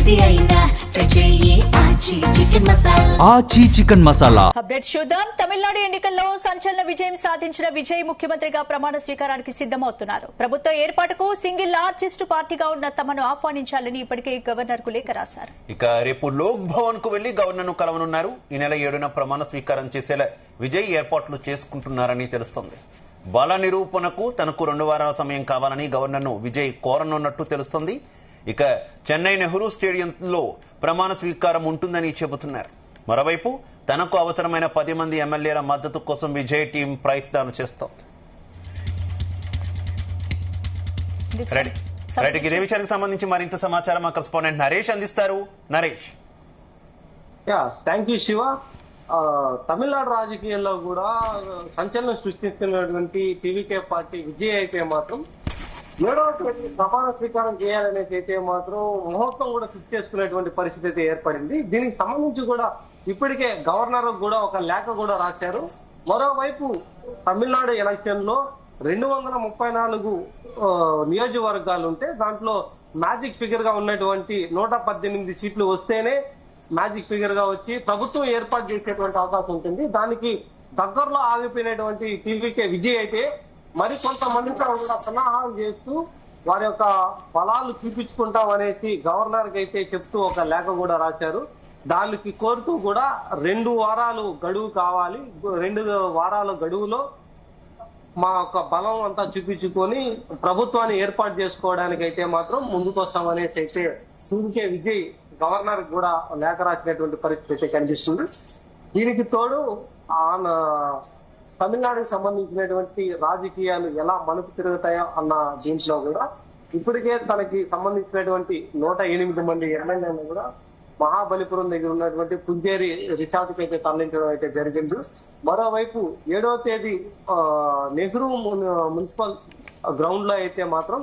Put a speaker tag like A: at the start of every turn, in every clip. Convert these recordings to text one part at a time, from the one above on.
A: ఏది అయినా ట్రై చెయ్యి ఆచి చికెన్ మసాలా.
B: ఆచి చికెన్ మసాలా.
C: అప్డేట్ చూద్దాం. తమిళనాడు ఎన్నికల్లో సంచలన విజయం సాధించిన విజయ్ ముఖ్యమంత్రిగా ప్రమాణ స్వీకారానికి సిద్దమవుతున్నారు. ప్రభుత్వ ఏర్పాటుకు సింగిల్ లార్జెస్ట్ పార్టీగా ఉన్న తమను ఆహ్వానించాలని ఇప్పటికే గవర్నర్ కు లేఖ రాశారు.
D: ఇక రేపు లోక్ భవన్ కు వెళ్లి గవర్నర్ ను కలవనున్నారు. ఈ నెల 7న ప్రమాణ స్వీకారం చేసేలా విజయ్ ఏర్పాట్లు చేసుకుంటున్నారని తెలుస్తోంది. బల నిరూపణకు తనకు 2 వారాల సమయం కావాలని గవర్నర్ ను విజయ్ కోరనున్నట్టు తెలుస్తోంది. ఇక చెన్నై నెహ్రూ స్టేడియంలో ప్రమాణ స్వీకారం ఉంటుందని చెబుతున్నారు. మరోవైపు తనకు అవసరమైన 10 మంది ఎమ్మెల్యేల మద్దతు కోసం విజయ్ టీం ప్రయత్నాలు చేస్తోంది. ఇదే విషయానికి సంబంధించి మరింత సమాచారం మా కరెస్పాండెంట్ నరేష్ అందిస్తారు. నరేష్.
E: Thank you Shiva. తమిళనాడు రాజకీయాల్లో కూడా సంచలనం సృష్టిస్తున్నటువంటి టీవీకే పార్టీ విజయ్ అయితే మాత్రం 7వ తేదీ ప్రమాణ స్వీకారం చేయాలనేసి అయితే మాత్రం ముహూర్తం కూడా ఫిక్స్ చేసుకునేటువంటి పరిస్థితి అయితే ఏర్పడింది. దీనికి సంబంధించి కూడా ఇప్పటికే గవర్నర్ కూడా ఒక లేఖ కూడా రాశారు. మరోవైపు తమిళనాడు ఎలక్షన్ లో 234 నియోజకవర్గాలు ఉంటే దాంట్లో మ్యాజిక్ ఫిగర్ గా ఉన్నటువంటి 118 సీట్లు వస్తేనే మ్యాజిక్ ఫిగర్ గా వచ్చి ప్రభుత్వం ఏర్పాటు చేసేటువంటి అవకాశం ఉంటుంది. దానికి దగ్గరలో ఆగిపోయినటువంటి టీవీకే విజయ్ అయితే మరి కొంతమందితో కూడా సన్నాహాలు చేస్తూ వారి యొక్క బలాలు చూపించుకుంటాం అనేసి గవర్నర్ కి అయితే చెప్తూ ఒక లేఖ కూడా రాశారు. దానికి కోరుతూ కూడా 2 వారాలు గడువు కావాలి, 2 వారాల గడువులో మా యొక్క బలం అంతా చూపించుకొని ప్రభుత్వాన్ని ఏర్పాటు చేసుకోవడానికి అయితే మాత్రం ముందుకొస్తామనేసి అయితే టీవీకే విజయ్ గవర్నర్ కూడా లేఖ రాసినటువంటి పరిస్థితి అయితే కనిపిస్తుంది. దీనికి తోడు తమిళనాడుకి సంబంధించినటువంటి రాజకీయాలు ఎలా మలుపు తిరుగుతాయో అన్న దీంట్లో కూడా ఇప్పటికే తనకి సంబంధించినటువంటి 108 మంది ఎమ్మెల్యేలు కూడా మహాబలిపురం దగ్గర ఉన్నటువంటి పుంజేరి రిసార్ట్ కి అయితే తరలించడం అయితే జరిగింది. మరోవైపు 7వ తేదీ నెహ్రూ మున్సిపల్ గ్రౌండ్ లో అయితే మాత్రం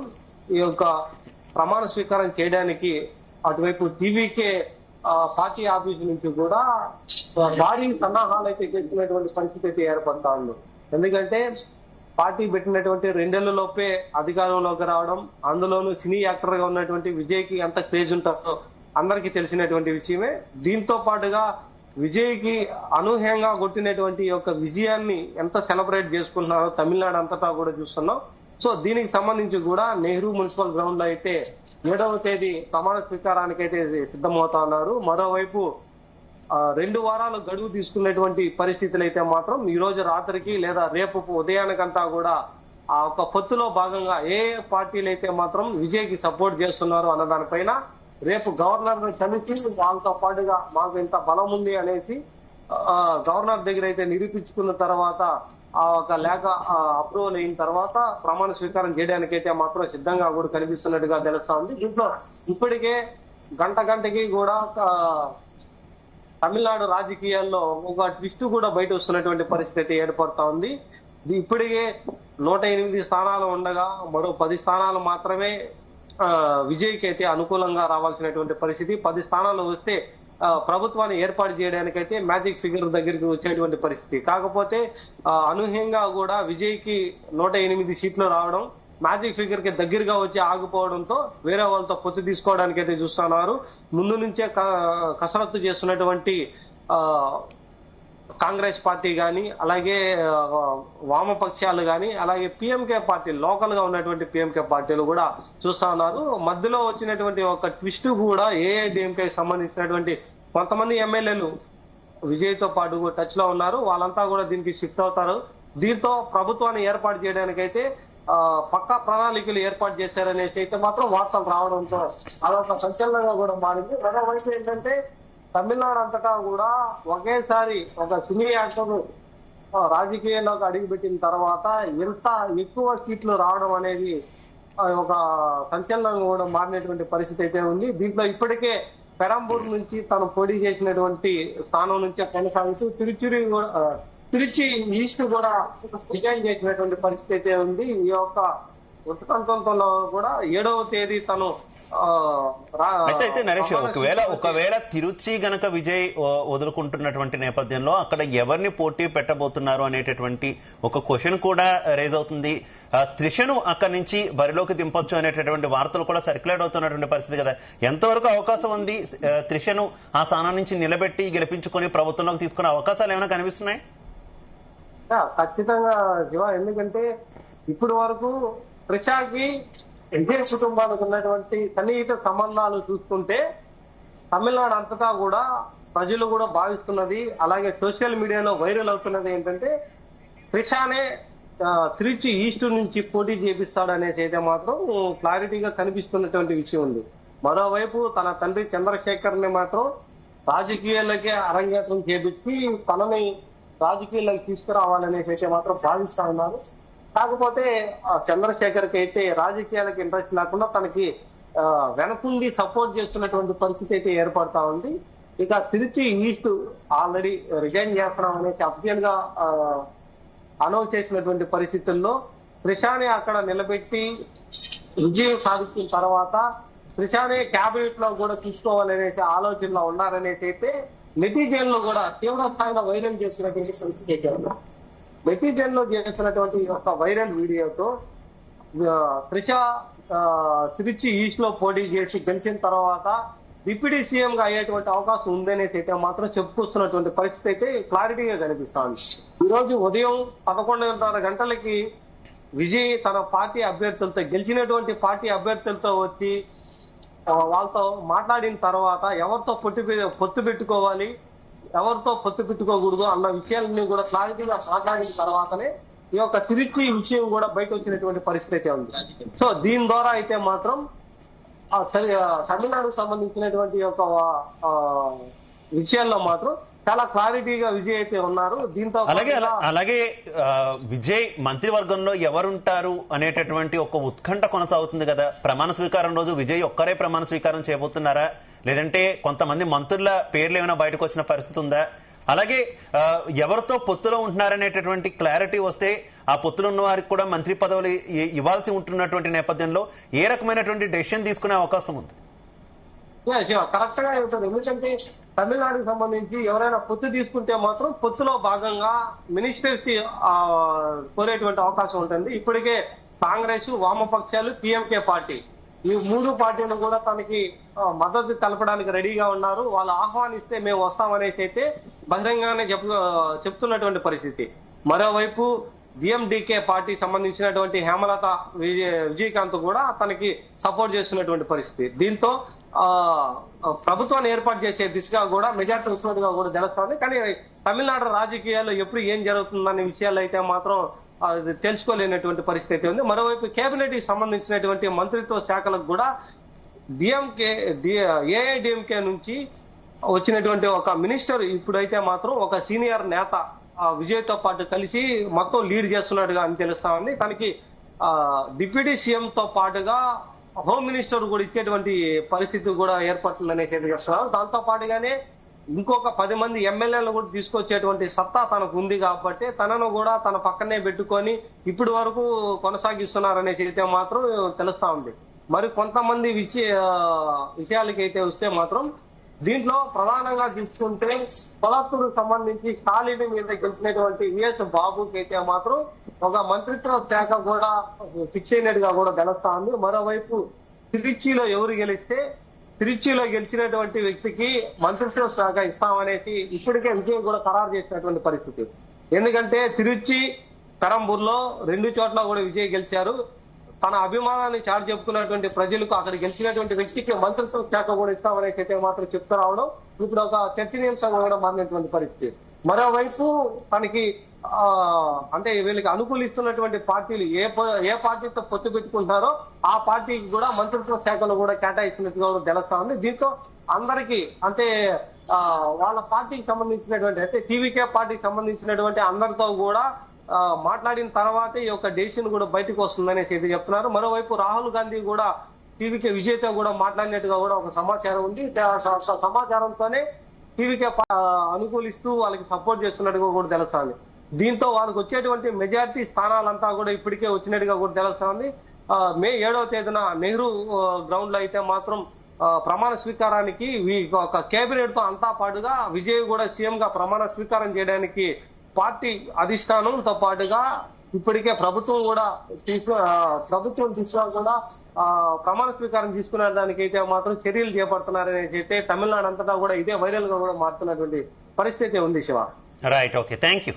E: ఈ యొక్క ప్రమాణ స్వీకారం చేయడానికి అటువైపు టీవీకే పార్టీ ఆఫీస్ నుంచి కూడా భారీ సన్నాహాలు అయితే చేస్తున్నటువంటి పరిస్థితి అయితే ఏర్పడతా ఉంది. ఎందుకంటే పార్టీ పెట్టినటువంటి 2 ఏళ్లలోపే అధికారంలోకి రావడం, అందులోనూ సినీ యాక్టర్ గా ఉన్నటువంటి విజయ్ కి ఎంత క్రేజ్ ఉంటుందో అందరికీ తెలిసినటువంటి విషయమే. దీంతో పాటుగా విజయ్ కి అనూహ్యంగా కొట్టినటువంటి యొక్క విజయాన్ని ఎంత సెలబ్రేట్ చేసుకుంటున్నారో తమిళనాడు అంతటా కూడా చూస్తున్నాం. సో దీనికి సంబంధించి కూడా నెహ్రూ మున్సిపల్ గ్రౌండ్ లో అయితే 7వ తేదీ ప్రమాణ స్వీకారానికి అయితే సిద్ధమవుతా ఉన్నారు. మరోవైపు 2 వారాలు గడువు తీసుకున్నటువంటి పరిస్థితులు అయితే మాత్రం ఈ రోజు రాత్రికి లేదా రేపు ఉదయానికంతా కూడా ఆ ఒక పొత్తులో భాగంగా ఏ పార్టీలు అయితే మాత్రం విజయ్ కి సపోర్ట్ చేస్తున్నారు అన్న దానిపైన రేపు గవర్నర్ ను కలిసి వాళ్ళతో పాటుగా మాకు ఇంత బలం ఉంది అనేసి గవర్నర్ దగ్గర అయితే నిరూపించుకున్న తర్వాత ఆ ఒక లేఖ అప్రూవల్ అయిన తర్వాత ప్రమాణ స్వీకారం చేయడానికి అయితే మాత్రం సిద్ధంగా కూడా కనిపిస్తున్నట్టుగా తెలుస్తా ఉంది. దీంట్లో ఇప్పటికే గంటకి కూడా తమిళనాడు రాజకీయాల్లో ఒక ట్విస్ట్ కూడా బయట వస్తున్నటువంటి పరిస్థితి ఏర్పడతా ఉంది. ఇప్పటికే 108 స్థానాలు ఉండగా మరో 10 స్థానాలు మాత్రమే విజయ్కి అయితే అనుకూలంగా రావాల్సినటువంటి పరిస్థితి. 10 స్థానాలు వస్తే ప్రభుత్వాన్ని ఏర్పాటు చేయడానికైతే మ్యాజిక్ ఫిగర్ దగ్గరికి వచ్చేటువంటి పరిస్థితి. కాకపోతే అనూహ్యంగా కూడా విజయ్ కి 108 సీట్లు రావడం, మ్యాజిక్ ఫిగర్ కి దగ్గరగా వచ్చి ఆగిపోవడంతో వేరే వాళ్ళతో పొత్తు తీసుకోవడానికి అయితే చూస్తున్నారు. ముందు నుంచే కసరత్తు చేస్తున్నటువంటి కాంగ్రెస్ పార్టీ గాని, అలాగే వామపక్షాలు గాని, అలాగే పిఎంకే పార్టీ లోకల్ గా ఉన్నటువంటి పిఎంకే పార్టీలు కూడా చూస్తా ఉన్నారు. మధ్యలో వచ్చినటువంటి ఒక ట్విస్ట్ కూడా ఏఐడిఎంకే సంబంధించినటువంటి కొంతమంది ఎమ్మెల్యేలు విజయ్ తో పాటు టచ్ లో ఉన్నారు. వాళ్ళంతా కూడా దీనికి షిఫ్ట్ అవుతారు. దీంతో ప్రభుత్వాన్ని ఏర్పాటు చేయడానికైతే పక్కా ప్రణాళికలు ఏర్పాటు చేశారనేసి అయితే మాత్రం వార్తలు రావడంతో అదొక సంచలనంగా కూడా మారింది. మరోవైపు ఏంటంటే తమిళనాడు అంతటా కూడా ఒకేసారి ఒక సినీ యాక్టర్ రాజకీయాల్లోకి అడుగుపెట్టిన తర్వాత ఎంత ఎక్కువ సీట్లు రావడం అనేది ఒక సంచలనంగా కూడా మారినటువంటి పరిస్థితి అయితే ఉంది. దీంట్లో ఇప్పటికే పెరంబూర్ నుంచి తను పోటీ చేసినటువంటి స్థానం నుంచి కొనసాగుతూ తిరుచి ఈస్ట్ కూడా రిజైన్ చేసినటువంటి పరిస్థితి అయితే ఉంది. ఈ యొక్క ఉత్కంఠంతో కూడా 7వ తేదీ తను
D: అయితే నరేష్ ఒకవేళ తిరుచి గనక విజయ్ వదులుకుంటున్నటువంటి నేపథ్యంలో అక్కడ ఎవరిని పోటీ పెట్టబోతున్నారు అనేటటువంటి ఒక క్వశ్చన్ కూడా రేజ్ అవుతుంది. త్రిషను అక్కడి నుంచి బరిలోకి దింపొచ్చు అనేటటువంటి వార్తలు కూడా సర్క్యులేట్ అవుతున్నటువంటి పరిస్థితి కదా. ఎంతవరకు అవకాశం ఉంది త్రిషను ఆ స్థానం నుంచి నిలబెట్టి గెలిపించుకొని ప్రభుత్వంలోకి తీసుకునే అవకాశాలు ఏమైనా కనిపిస్తున్నాయి?
E: ఖచ్చితంగా శివ, ఎందుకంటే ఇప్పటి వరకు త్రిషకి విజయ్ కుటుంబానికి ఉన్నటువంటి సన్నిహిత సంబంధాలు చూస్తుంటే తమిళనాడు అంతటా కూడా ప్రజలు కూడా భావిస్తున్నది, అలాగే సోషల్ మీడియాలో వైరల్ అవుతున్నది ఏంటంటే త్రిషానే తిరుచి ఈస్ట్ నుంచి పోటీ చేపిస్తాడనేసి అయితే మాత్రం క్లారిటీగా కనిపిస్తున్నటువంటి విషయం ఉంది. మరోవైపు తన తండ్రి చంద్రశేఖర్ ని మాత్రం రాజకీయాలకే అరంగేట్రం చేపించి తనని రాజకీయాల్లోకి తీసుకురావాలనేసి అయితే మాత్రం భావిస్తా ఉన్నారు. కాకపోతే చంద్రశేఖర్ కి అయితే రాజకీయాలకు ఇంట్రెస్ట్ లేకుండా తనకి వెనకుండి సపోర్ట్ చేస్తున్నటువంటి పరిస్థితి అయితే ఏర్పడతా ఉంది. ఇక తిరుచి ఈస్ట్ ఆల్రెడీ రిజైన్ చేస్తున్నాం అనేసి అఫీషియల్ గా అనౌన్స్ చేసినటువంటి పరిస్థితుల్లో త్రిషాని అక్కడ నిలబెట్టి విజయం సాధిస్తున్న తర్వాత త్రిషాని క్యాబినెట్ లో కూడా తీసుకోవాలనేసి ఆలోచనలో ఉన్నారనేసి అయితే నెటిజన్లు కూడా తీవ్ర స్థాయిలో వైరల్ చేస్తున్నటువంటి పరిస్థితి చేశారు. నెటిజన్లో చేస్తున్నటువంటి ఒక వైరల్ వీడియోతో త్రిష తిరుచి ఈస్ట్ లో పోటీ చేసి గెలిచిన తర్వాత డిప్యూటీ సీఎం గా అయ్యేటువంటి అవకాశం ఉందనేసి అయితే మాత్రం చెప్పుకొస్తున్నటువంటి పరిస్థితి అయితే క్లారిటీగా కనిపిస్తోంది. ఈ రోజు ఉదయం 11:30 గంటలకి విజయ్ తన పార్టీ అభ్యర్థులతో గెలిచినటువంటి పార్టీ అభ్యర్థులతో వచ్చి వాళ్ళతో మాట్లాడిన తర్వాత ఎవరితో పొత్తు పెట్టుకోవాలి, ఎవరితో పొత్తు పెట్టుకోకూడదు అన్న విషయాలన్నీ కూడా క్లారిటీగా మాట్లాడిన తర్వాతనే ఈ యొక్క తిరుచి విషయం కూడా బయట వచ్చినటువంటి పరిస్థితి ఉంది. సో దీని ద్వారా అయితే మాత్రం తమిళనాడుకు సంబంధించినటువంటి యొక్క విషయాల్లో మాత్రం చాలా క్లారిటీగా విజయ్ అయితే ఉన్నారు. దీంతో
D: అలాగే విజయ్ మంత్రివర్గంలో ఎవరుంటారు అనేటటువంటి ఒక ఉత్కంఠ కొనసాగుతుంది కదా. ప్రమాణ స్వీకారం రోజు విజయ్ ఒక్కరే ప్రమాణ స్వీకారం చేయబోతున్నారా, లేదంటే కొంతమంది మంత్రుల పేర్లు ఏమైనా బయటకు వచ్చిన పరిస్థితి ఉందా? అలాగే ఎవరితో పొత్తులో ఉంటున్నారనేటటువంటి క్లారిటీ వస్తే ఆ పొత్తులు ఉన్న వారికి కూడా మంత్రి పదవులు ఇవ్వాల్సి ఉంటున్నటువంటి నేపథ్యంలో ఏ రకమైనటువంటి డెసిషన్ తీసుకునే అవకాశం ఉంది?
E: కరెక్ట్ గా ఉంటుంది. ఎందుకంటే తమిళనాడుకు సంబంధించి ఎవరైనా పొత్తు తీసుకుంటే మాత్రం పొత్తులో భాగంగా మినిస్టర్స్ కోరేటువంటి అవకాశం ఉంటుంది. ఇప్పటికే కాంగ్రెస్, వామపక్షాలు, పిఎంకే పార్టీ ఈ 3 పార్టీలు కూడా తనకి మద్దతు తెలపడానికి రెడీగా ఉన్నారు. వాళ్ళు ఆహ్వానిస్తే మేము వస్తామనేసి అయితే బహిరంగానే చెప్తున్నటువంటి పరిస్థితి. మరోవైపు డిఎండికే పార్టీ సంబంధించినటువంటి హేమలత విజయకాంత్ కూడా తనకి సపోర్ట్ చేస్తున్నటువంటి పరిస్థితి. దీంతో ప్రభుత్వాన్ని ఏర్పాటు చేసే దిశగా కూడా మెజార్టీ వస్తున్నదిగా కూడా తెలుస్తోంది. కానీ తమిళనాడు రాజకీయాల్లో ఎప్పుడు ఏం జరుగుతుందనే విషయాలు అయితే మాత్రం తెలుసుకోలేనటువంటి పరిస్థితి ఉంది. మరోవైపు కేబినెట్ కి సంబంధించినటువంటి మంత్రిత్వ శాఖలకు కూడా ఏఐడిఎంకే నుంచి వచ్చినటువంటి ఒక మినిస్టర్ ఇప్పుడైతే మాత్రం ఒక సీనియర్ నేత విజయ్ తో పాటు కలిసి మొత్తం లీడ్ చేస్తున్నట్టుగా అని తెలుస్తా ఉంది. తనకి డిప్యూటీ సీఎం తో పాటుగా హోమ్ మినిస్టర్ కూడా ఇచ్చేటువంటి పరిస్థితి కూడా ఏర్పడుతుందనేసి చెప్తున్నారు. దాంతో పాటుగానే ఇంకొక 10 మంది ఎమ్మెల్యేలను కూడా తీసుకొచ్చేటువంటి సత్తా తనకు ఉంది కాబట్టి తనను కూడా తన పక్కనే పెట్టుకొని ఇప్పటి వరకు కొనసాగిస్తున్నారనేసి అయితే మాత్రం తెలుస్తా ఉంది. మరి కొంతమంది విషయాలకైతే వస్తే మాత్రం దీంట్లో ప్రధానంగా తీసుకుంటే కొలత్తూరుకు సంబంధించి స్టాలిన్ మీద గెలిచినటువంటి విఎస్ బాబుకి అయితే మాత్రం ఒక మంత్రిత్వ శాఖ కూడా ఫిక్స్ అయినట్టుగా కూడా తెలుస్తా ఉంది. మరోవైపు తిరుచిలో ఎవరు గెలిస్తే తిరుచిలో గెలిచినటువంటి వ్యక్తికి మంత్రిత్వ శాఖ ఇస్తామనేసి ఇప్పటికే విజయ్ కూడా ఖరారు చేసినటువంటి పరిస్థితి. ఎందుకంటే తిరుచి, పెరంబూర్లో 2 చోట్ల కూడా విజయ్ గెలిచారు. తన అభిమానాన్ని చాటు చెప్పుకున్నటువంటి ప్రజలకు అక్కడ గెలిచినటువంటి వ్యక్తికి మంత్రిత్వ శాఖ కూడా ఇస్తామనేసి అయితే మాత్రం చెప్తూ రావడం ఇప్పుడు ఒక చర్చనీయాంశంగా కూడా మారినటువంటి పరిస్థితి. మరోవైపు తనకి అంటే వీళ్ళకి అనుకూలిస్తున్నటువంటి పార్టీలు ఏ పార్టీతో పొత్తు పెట్టుకుంటారో ఆ పార్టీకి కూడా మంత్రిత్వ శాఖలు కూడా కేటాయిస్తున్నట్టుగా కూడా తెలుస్తా ఉంది. దీంతో అందరికీ అంటే వాళ్ళ పార్టీకి సంబంధించినటువంటి అంటే టీవీకే పార్టీకి సంబంధించినటువంటి అందరితో కూడా మాట్లాడిన తర్వాతే ఈ యొక్క డెసిషన్ కూడా బయటకు వస్తుందనేసి ఇది చెప్తున్నారు. మరోవైపు రాహుల్ గాంధీ కూడా టీవీకే విజయ్తో కూడా మాట్లాడినట్టుగా కూడా ఒక సమాచారం ఉంది. సమాచారంతోనే టీవీకే అనుకూలిస్తూ వాళ్ళకి సపోర్ట్ చేస్తున్నట్టుగా కూడా తెలుస్తుంది. దీంతో వాళ్ళకి వచ్చేటువంటి మెజారిటీ స్థానాలంతా కూడా ఇప్పటికే వచ్చినట్టుగా కూడా తెలుస్తుంది. మే 7వ తేదీన నెహ్రూ గ్రౌండ్ లో అయితే మాత్రం ప్రమాణ స్వీకారానికి ఒక కేబినెట్ తో అంతా పాటుగా విజయ్ కూడా సీఎం గా ప్రమాణ స్వీకారం చేయడానికి పార్టీ అధిష్టానంతో పాటుగా ఇప్పటికే ప్రభుత్వం తీసుకున్నా కూడా ప్రమాణ స్వీకారం తీసుకునే దానికైతే మాత్రం చర్యలు చేపడుతున్నారని అయితే తమిళనాడు అంతటా కూడా ఇదే వైరల్ గా కూడా మారుతున్నటువంటి పరిస్థితి ఉంది Shiva.
D: Right, okay, thank you.